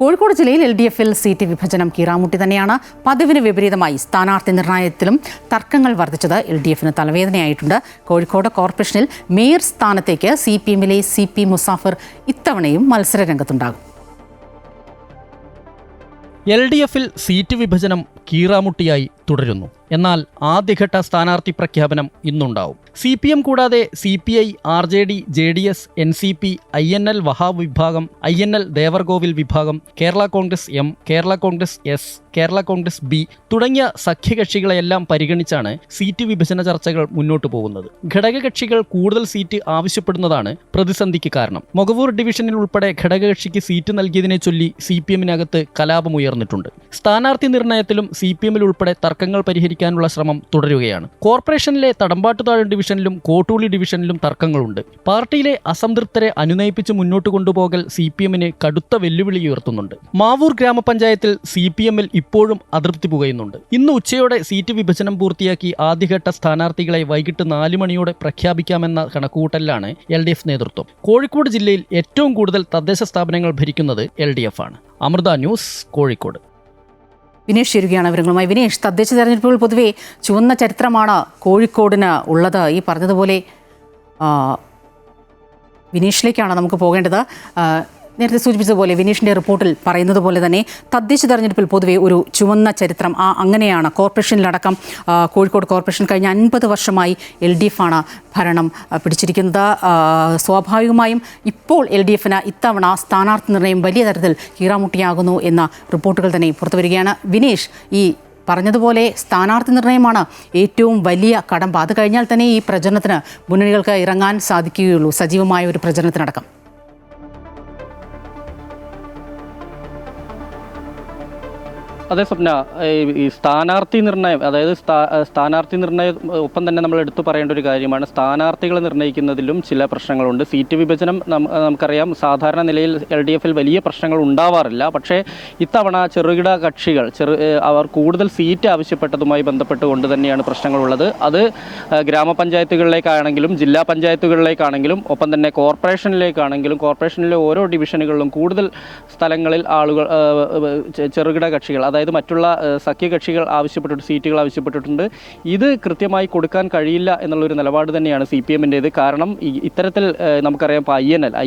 കോഴിക്കോട് ജില്ലയിൽ LDF-ൽ സീറ്റ് വിഭജനം കീറാമുട്ടി തന്നെയാണ്. പതിവിന് വിപരീതമായി സ്ഥാനാർത്ഥി നിർണയത്തിലും തർക്കങ്ങൾ വർദ്ധിച്ചത് LDF-ന് തലവേദനയായിട്ടുണ്ട്. കോഴിക്കോട് കോർപ്പറേഷനിൽ മേയർ സ്ഥാനത്തേക്ക് CPM-ലെ CP മുസാഫർ ഇത്തവണയും മത്സരരംഗത്തുണ്ടാകും. LDF-ൽ സീറ്റ് വിഭജനം കീറാമുട്ടിയായി തുടരുന്നു. എന്നാൽ ആദ്യഘട്ട സ്ഥാനാർത്ഥി പ്രഖ്യാപനം ഇന്നുണ്ടാവും. CPM കൂടാതെ CPI, RJD, JDS, NCP, INL Wahab വിഭാഗം, INL ദേവർകോവിൽ വിഭാഗം, Kerala Congress M, Kerala Congress S, Kerala Congress B തുടങ്ങിയ സഖ്യകക്ഷികളെല്ലാം പരിഗണിച്ചാണ് സീറ്റ് വിഭജന ചർച്ചകൾ മുന്നോട്ടു പോകുന്നത്. ഘടകകക്ഷികൾ കൂടുതൽ സീറ്റ് ആവശ്യപ്പെടുന്നതാണ് പ്രതിസന്ധിക്ക് കാരണം. മൊകവൂർ ഡിവിഷനിൽ ഉൾപ്പെടെ ഘടകകക്ഷിക്ക് സീറ്റ് നൽകിയതിനെ ചൊല്ലി CPM-നകത്ത് കലാപമുയർന്നിട്ടുണ്ട്. സ്ഥാനാർത്ഥി നിർണയത്തിലും CPM-ൽ ഉൾപ്പെടെ തർക്കങ്ങൾ പരിഹരിക്കാനുള്ള ശ്രമം തുടരുകയാണ്. കോർപ്പറേഷനിലെ തടമ്പാട്ടുതാഴ് ഡിവിഷനിലും കോട്ടൂളി ഡിവിഷനിലും തർക്കങ്ങളുണ്ട്. പാർട്ടിയിലെ അസംതൃപ്തരെ അനുനയിപ്പിച്ച് മുന്നോട്ട് കൊണ്ടുപോകൽ CPM-ന് കടുത്ത വെല്ലുവിളി ഉയർത്തുന്നുണ്ട്. മാവൂർ ഗ്രാമപഞ്ചായത്തിൽ CPM-ൽ ഇപ്പോഴും അതൃപ്തി പുകയുന്നുണ്ട്. ഇന്ന് ഉച്ചയോടെ സീറ്റ് വിഭജനം പൂർത്തിയാക്കി ആദ്യഘട്ട സ്ഥാനാർത്ഥികളെ വൈകിട്ട് 4 മണിയോടെ പ്രഖ്യാപിക്കാമെന്ന കണക്കുകൂട്ടലിലാണ് LDF നേതൃത്വം. കോഴിക്കോട് ജില്ലയിൽ ഏറ്റവും കൂടുതൽ തദ്ദേശ സ്ഥാപനങ്ങൾ ഭരിക്കുന്നത് LDF ആണ്. അമൃത ന്യൂസ്, കോഴിക്കോട്. വിനേഷ് ചേരുകയാണ് വിവരങ്ങളുമായി. വിനേഷ്, തദ്ദേശ തെരഞ്ഞെടുപ്പുകൾ പൊതുവെ ചുവന്ന ചരിത്രമാണ് കോഴിക്കോടിന് ഉള്ളത്. ഈ പറഞ്ഞതുപോലെ വിനേഷിലേക്കാണ് നമുക്ക് പോകേണ്ടത്. നേരത്തെ സൂചിപ്പിച്ചതുപോലെ വിനീഷിൻ്റെ റിപ്പോർട്ടിൽ പറയുന്നത് പോലെ തന്നെ തദ്ദേശ തെരഞ്ഞെടുപ്പിൽ പൊതുവെ ഒരു ചുവന്ന ചരിത്രം അങ്ങനെയാണ്. കോർപ്പറേഷനിലടക്കം കോഴിക്കോട് കോർപ്പറേഷൻ കഴിഞ്ഞ 50 വർഷമായി LDF-ആണ് ഭരണം പിടിച്ചിരിക്കുന്നത്. സ്വാഭാവികമായും ഇപ്പോൾ LDF-ന് ഇത്തവണ സ്ഥാനാർത്ഥി നിർണയം വലിയ തരത്തിൽ കീറാമുട്ടിയാകുന്നു എന്ന റിപ്പോർട്ടുകൾ തന്നെ പുറത്തുവരികയാണ്. വിനേഷ്, ഈ പറഞ്ഞതുപോലെ സ്ഥാനാർത്ഥി നിർണയമാണ് ഏറ്റവും വലിയ കടമ്പ. അത് കഴിഞ്ഞാൽ തന്നെ ഈ പ്രചരണത്തിന് മുന്നണികൾക്ക് ഇറങ്ങാൻ സാധിക്കുകയുള്ളൂ, സജീവമായ ഒരു പ്രചരണത്തിനടക്കം. അതെ സ്വപ്ന, ഈ സ്ഥാനാർത്ഥി നിർണയം, അതായത് സ്ഥാനാർത്ഥി നിർണയം ഒപ്പം തന്നെ നമ്മൾ എടുത്തു പറയേണ്ട ഒരു കാര്യമാണ്. സ്ഥാനാർത്ഥികളെ നിർണ്ണയിക്കുന്നതിലും ചില പ്രശ്നങ്ങളുണ്ട്. സീറ്റ് വിഭജനം നമുക്കറിയാം, സാധാരണ നിലയിൽ LDF-ൽ വലിയ പ്രശ്നങ്ങൾ ഉണ്ടാവാറില്ല. പക്ഷേ ഇത്തവണ ചെറുകിട കക്ഷികൾ അവർ കൂടുതൽ സീറ്റ് ആവശ്യപ്പെട്ടതുമായി ബന്ധപ്പെട്ടുകൊണ്ട് തന്നെയാണ് പ്രശ്നങ്ങളുള്ളത്. അത് ഗ്രാമപഞ്ചായത്തുകളിലേക്കാണെങ്കിലും ജില്ലാ പഞ്ചായത്തുകളിലേക്കാണെങ്കിലും ഒപ്പം തന്നെ കോർപ്പറേഷനിലേക്കാണെങ്കിലും കോർപ്പറേഷനിലെ ഓരോ ഡിവിഷനുകളിലും കൂടുതൽ സ്ഥലങ്ങളിൽ ആളുകൾ ചെറുകിട കക്ഷികൾ, അതായത് മറ്റുള്ള സഖ്യകക്ഷികൾ സീറ്റുകൾ ആവശ്യപ്പെട്ടിട്ടുണ്ട്. ഇത് കൃത്യമായി കൊടുക്കാൻ കഴിയില്ല എന്നുള്ളൊരു നിലപാട് തന്നെയാണ് CPM-ൻ്റേത്. കാരണം ഇത്തരത്തിൽ നമുക്കറിയാം, ഇപ്പോൾ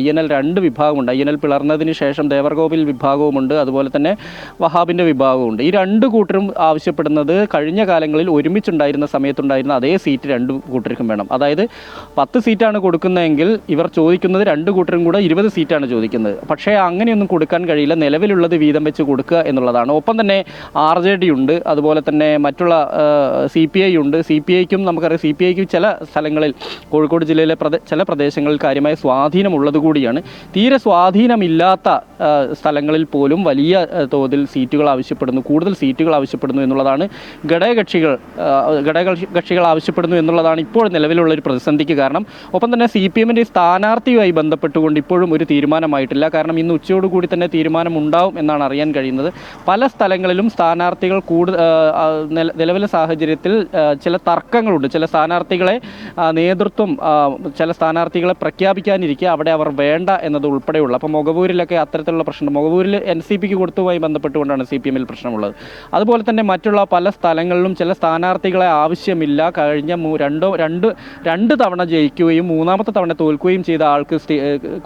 INL 2 വിഭാഗമുണ്ട്. INL പിളർന്നതിന് ശേഷം ദേവർകോവിൽ വിഭാഗവുമുണ്ട്, അതുപോലെ തന്നെ വഹാബിൻ്റെ വിഭാഗവുമുണ്ട്. ഈ 2 കൂട്ടരും ആവശ്യപ്പെടുന്നത് കഴിഞ്ഞ കാലങ്ങളിൽ ഒരുമിച്ചുണ്ടായിരുന്ന സമയത്തുണ്ടായിരുന്ന അതേ സീറ്റ് 2 കൂട്ടർക്കും വേണം. അതായത് 10 സീറ്റാണ് കൊടുക്കുന്നതെങ്കിൽ ഇവർ ചോദിക്കുന്നത് 2 കൂട്ടരും കൂടെ 20 സീറ്റാണ് ചോദിക്കുന്നത്. പക്ഷേ അങ്ങനെയൊന്നും കൊടുക്കാൻ കഴിയില്ല. നിലവിലുള്ളത് വീതം വെച്ച് കൊടുക്കുക എന്നുള്ളതാണ്. ഒപ്പം തന്നെ RJD ഉണ്ട്, അതുപോലെ തന്നെ മറ്റുള്ള CPI ഉണ്ട്. CPIക്കും നമുക്കറിയാം, CPIക്ക് ചില സ്ഥലങ്ങളിൽ കോഴിക്കോട് ജില്ലയിലെ ചില പ്രദേശങ്ങളിൽ കാര്യമായ സ്വാധീനമുള്ളത് കൂടിയാണ്. തീരെ സ്വാധീനമില്ലാത്ത സ്ഥലങ്ങളിൽ പോലും വലിയ തോതിൽ കൂടുതൽ സീറ്റുകൾ ആവശ്യപ്പെടുന്നു എന്നുള്ളതാണ് ഘടകകക്ഷികൾ ആവശ്യപ്പെടുന്നു എന്നുള്ളതാണ് ഇപ്പോൾ നിലവിലുള്ളൊരു പ്രതിസന്ധിക്ക് കാരണം. ഒപ്പം തന്നെ CPM-ൻ്റെ സ്ഥാനാർത്ഥിയുമായി ബന്ധപ്പെട്ടുകൊണ്ട് ഇപ്പോഴും ഒരു തീരുമാനമായിട്ടില്ല. കാരണം ഇന്ന് ഉച്ചയോടുകൂടി തന്നെ തീരുമാനം ഉണ്ടാവും എന്നാണ് അറിയാൻ കഴിയുന്നത്. പല സ്ഥലങ്ങളിലും സ്ഥാനാർത്ഥികൾ നിലവിലെ സാഹചര്യത്തിൽ ചില തർക്കങ്ങളുണ്ട്. ചില സ്ഥാനാർത്ഥികളെ നേതൃത്വം ചില സ്ഥാനാർത്ഥികളെ പ്രഖ്യാപിക്കാനിരിക്കുക അവിടെ അവർ വേണ്ട എന്നത് ഉൾപ്പെടെയുള്ള, അപ്പോൾ മൊകവൂരിലൊക്കെ അത്തരത്തിലുള്ള പ്രശ്നം, മൊകവൂരിൽ NCPക്ക് കൊടുത്തുമായി ബന്ധപ്പെട്ടുകൊണ്ടാണ് CPM-ൽ പ്രശ്നമുള്ളത്. അതുപോലെ തന്നെ മറ്റുള്ള പല സ്ഥലങ്ങളിലും ചില സ്ഥാനാർത്ഥികളെ ആവശ്യമില്ല. കഴിഞ്ഞ രണ്ട് തവണ ജയിക്കുകയും 3ാമത്തെ തവണ തോൽക്കുകയും ചെയ്ത ആൾക്ക്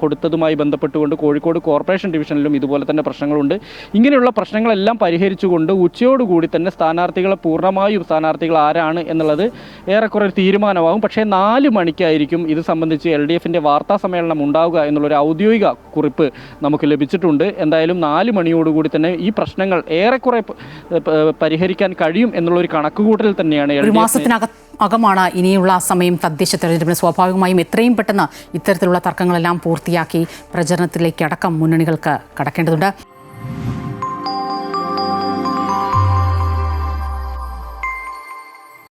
കൊടുത്തതുമായി ബന്ധപ്പെട്ടുകൊണ്ട് കോഴിക്കോട് കോർപ്പറേഷൻ ഡിവിഷനിലും ഇതുപോലെ തന്നെ പ്രശ്നങ്ങളുണ്ട്. ഇങ്ങനെയുള്ള പ്രശ്നങ്ങളെല്ലാം പരിഹരിച്ചുകൊണ്ട് ഉച്ചയോടുകൂടി തന്നെ സ്ഥാനാർത്ഥികൾ ആരാണ് എന്നുള്ളത് ഏറെക്കുറെ ഒരു തീരുമാനമാകും. പക്ഷേ 4 മണിക്കായിരിക്കും ഇത് സംബന്ധിച്ച് LDF-ൻ്റെ വാർത്താ സമ്മേളനം ഉണ്ടാവുക എന്നുള്ളൊരു ഔദ്യോഗിക കുറിപ്പ് നമുക്ക് ലഭിച്ചിട്ടുണ്ട്. എന്തായാലും 4 മണിയോടുകൂടി തന്നെ ഈ പ്രശ്നങ്ങൾ ഏറെക്കുറെ പരിഹരിക്കാൻ കഴിയും എന്നുള്ളൊരു കണക്കുകൂട്ടൽ തന്നെയാണ്. ഒരു മാസത്തിനകമാണ് ഇനിയുള്ള സമയം തദ്ദേശ തെരഞ്ഞെടുപ്പിന്. സ്വാഭാവികമായും എത്രയും പെട്ടെന്ന് ഇത്തരത്തിലുള്ള തർക്കങ്ങളെല്ലാം പൂർത്തിയാക്കി പ്രചരണത്തിലേക്ക് അടക്കം മുന്നണികൾക്ക് കടക്കേണ്ടതുണ്ട്.